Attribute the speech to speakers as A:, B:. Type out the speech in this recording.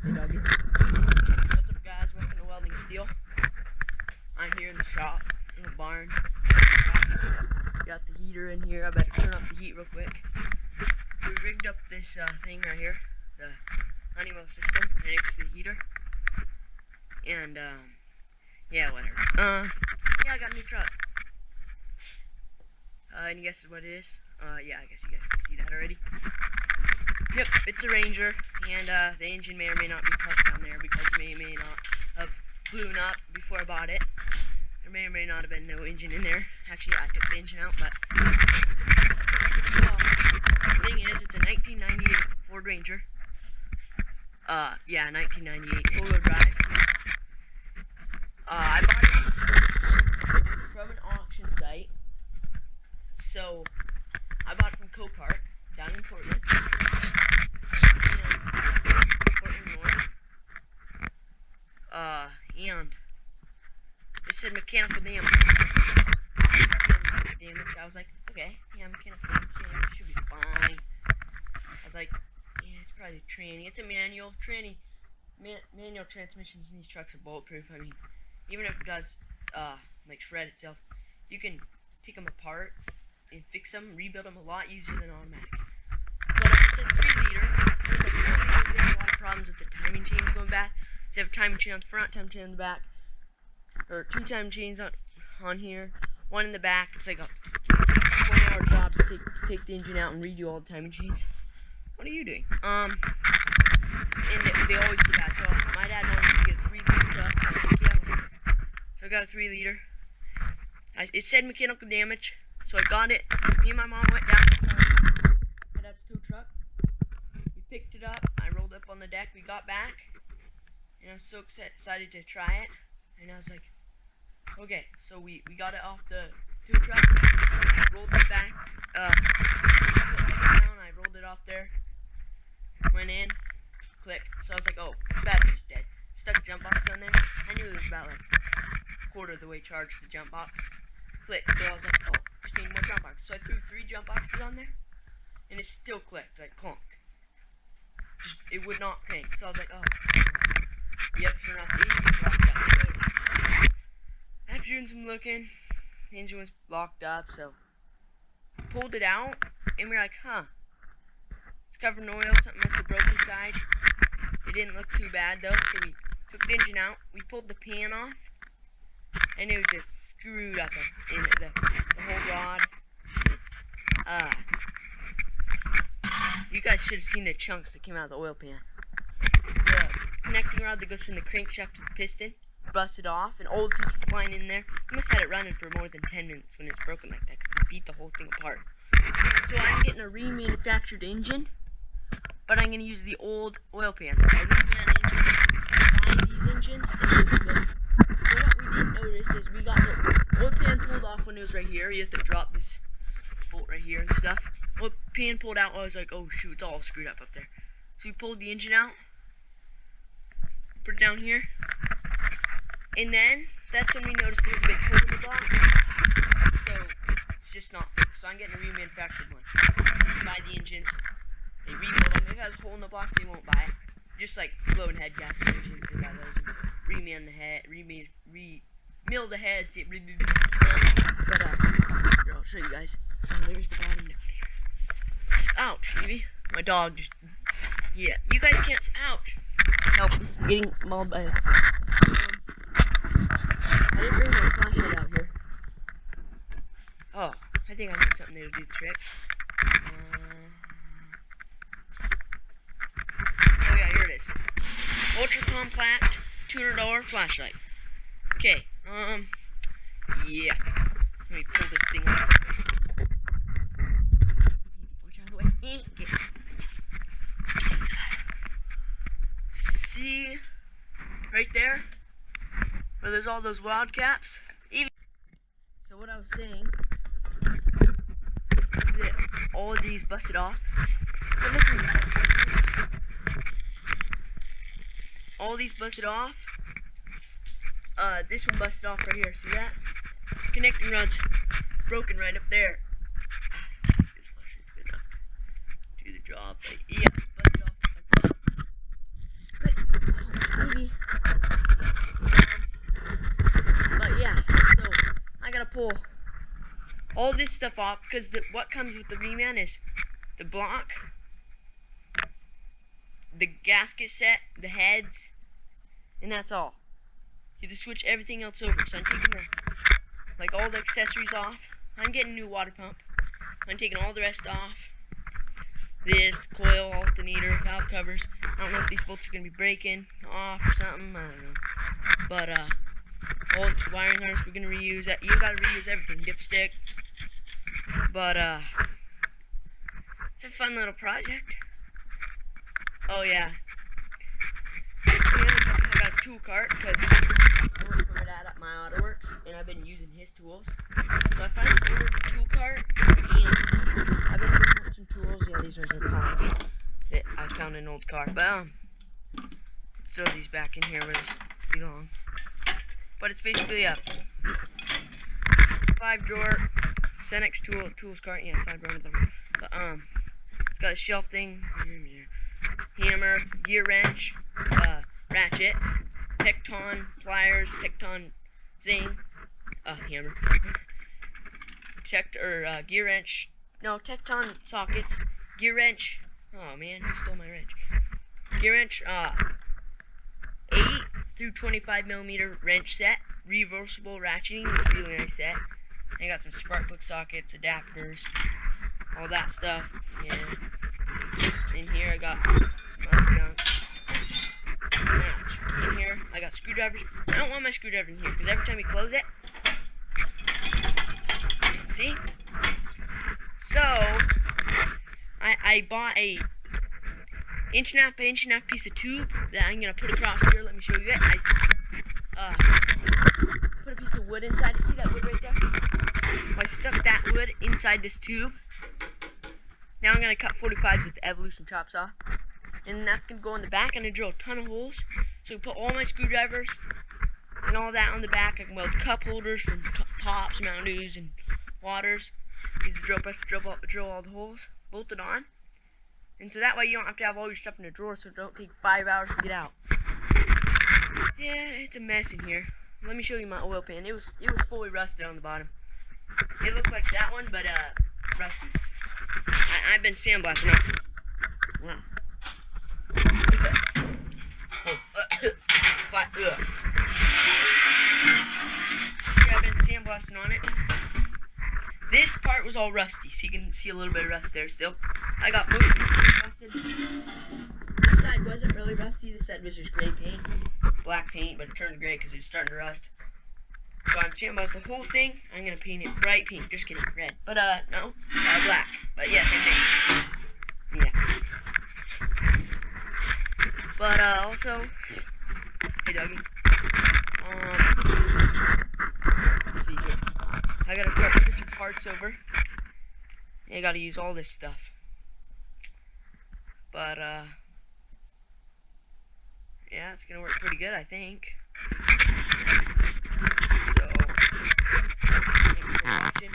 A: Hey, doggy. What's up, guys? Welcome to Welding Steel. I'm here in the shop, in the barn. Got the heater in here. I better turn up the heat real quick. So we rigged up this thing right here, the Honeywell system next to the heater. And, yeah, whatever. Yeah, I got a new truck. Any guesses what it is? Yeah, I guess you guys can see that already. Yep, it's a Ranger, and the engine may or may not be parked down there because it may or may not have blown up before I bought it. There may or may not have been no engine in there. Actually, I took the engine out, but the thing is, it's a 1998 Ford Ranger. Yeah, 1998 four-wheel drive. I bought it from an auction site. So I bought it from Copart down in Portland. And it said mechanical damage. I was like, okay, yeah, mechanical damage should be fine. I was like, yeah, it's probably tranny. It's a manual tranny. Manual transmissions in these trucks are bulletproof. I mean, even if it does like shred itself, you can take them apart and fix them, rebuild them a lot easier than automatic. But it's a 3-liter. So the 4 liters, there's a lot of problems with the timing chains going bad. So you have a timing chain on the front, timing chain on the back, or 2 timing chains on here, 1 in the back. It's like a 20-hour job to take the engine out and redo all the timing chains. What are you doing? And they always do that. So my dad wanted me to get a 3-liter truck, so I was like, yeah. So I got a 3-liter. It said mechanical damage, so I got it. Me and my mom went down to my dad's tow truck. We picked it up. I rolled up on the deck. We got back. And I was so excited to try it. And I was like, okay. So we got it off the tow truck, rolled it back, put it down, I rolled it off there, went in, click. So I was like, oh, battery's dead. Stuck jump box on there. I knew it was about like a quarter of the way charged the jump box. Click. So I was like, oh, just need more jump boxes. So I threw 3 jump boxes on there, and it still clicked, like clunk. Just, it would not crank. So I was like, oh. Yep, sure enough, the engine was locked up. So, after doing some looking, the engine was locked up, so pulled it out, and we were like, huh, it's covered in oil, something must have broken inside. It didn't look too bad, though, so we took the engine out, we pulled the pan off, and it was just screwed up in the whole rod. You guys should have seen the chunks that came out of the oil pan. The connecting rod that goes from the crankshaft to the piston busted off, and old pieces flying in there. I must have had it running for more than 10 minutes when it's broken like that, because it beat the whole thing apart. So I'm getting a remanufactured engine, but I'm going to use the old oil pan. I reman engines, find these engines, and use them. So what we didn't notice is we got the oil pan pulled off when it was right here. You have to drop this bolt right here and stuff. Oil pan pulled out, I was like, oh shoot, it's all screwed up there. So we pulled the engine out, put it down here, and then that's when we noticed there was a big hole in the block. So it's just not fixed. So I'm getting a remanufactured one. You buy the engines, they rebuild them. If it has a hole in the block, they won't buy it. Just like blowing head gasket engines, they buy those and reman the head, mill the heads. But here, I'll show you guys. So there's the bottom down here. Ouch, Evie. My dog just, yeah. You guys can't, ouch. Help, getting mauled by it. I didn't bring my flashlight out here. Oh, I think I need something that'll do the trick. Oh yeah, here it is. Ultra compact $200 flashlight. Okay, yeah. Let me pull this thing off. Watch out of the way. Okay. See, right there, where there's all those weld caps. So what I was saying is that all of these busted off. But look at that. All these busted off. This one busted off right here. See that? Connecting rod's broken right up there. I think this flashlight's good enough to do the job. But yeah, busted off. pull all this stuff off because what comes with the reman is the block, the gasket set, the heads, and that's all. You have to switch everything else over. So I'm taking all the accessories off. I'm getting a new water pump. I'm taking all the rest off. This, coil, alternator, valve covers. I don't know if these bolts are going to be breaking off or something. I don't know. But, all the wiring harness we're going to reuse. You got to reuse everything. Dipstick. But, it's a fun little project. Oh, yeah. And I got a tool cart because I work for my dad at my auto works, and I've been using his tools. So I finally ordered a tool cart, and I've been picking up some tools. Yeah, these are the parts that I found in an old car. But, let's throw these back in here where they belong. But it's basically a 5-drawer Cenex tools cart. Yeah, 5-drawer. But, it's got a shelf thing, hammer, gear wrench, ratchet, Tecton pliers, Tecton thing, hammer, gear wrench, no, Tecton sockets, gear wrench, oh man, who stole my wrench, gear wrench, 8 through 25 millimeter wrench set, reversible ratcheting, it's a really nice set. I got some spark plug sockets, adapters, all that stuff, yeah. In here I got some other junk. Ouch. In here I got screwdrivers. I don't want my screwdriver in here because every time you close it, see? So I bought a inch and a half piece of tube that I'm gonna put across here. Let me show you it. I put a piece of wood inside. See that wood right there? I stuck that wood inside this tube. Now I'm going to cut 45s with the Evolution chop saw. And that's going to go in the back. I'm going to drill a ton of holes. So I can put all my screwdrivers and all that on the back. I can weld cup holders from Pops, Mountain Dews, and Waters. Use the drill press to drill all the holes. Bolt it on. And so that way you don't have to have all your stuff in a drawer, so it don't take 5 hours to get out. Yeah, it's a mess in here. Let me show you my oil pan. It was fully rusted on the bottom. It looked like that one, but rusty. I've been sandblasting it. Wow. See, I've been sandblasting on it. This part was all rusty, so you can see a little bit of rust there still. I got most of this sandblasted. This side wasn't really rusty. This side was just gray paint. Black paint, but it turned gray because it was starting to rust. So I'm sandblasting the whole thing. I'm going to paint it bright pink. Just kidding, red. But, no, black. But, yeah, same thing. Yeah. But, also, hey, doggy. Let's see here. I got to start switching parts over. I got to use all this stuff. But, yeah, it's going to work pretty good, I think. So, thanks for watching.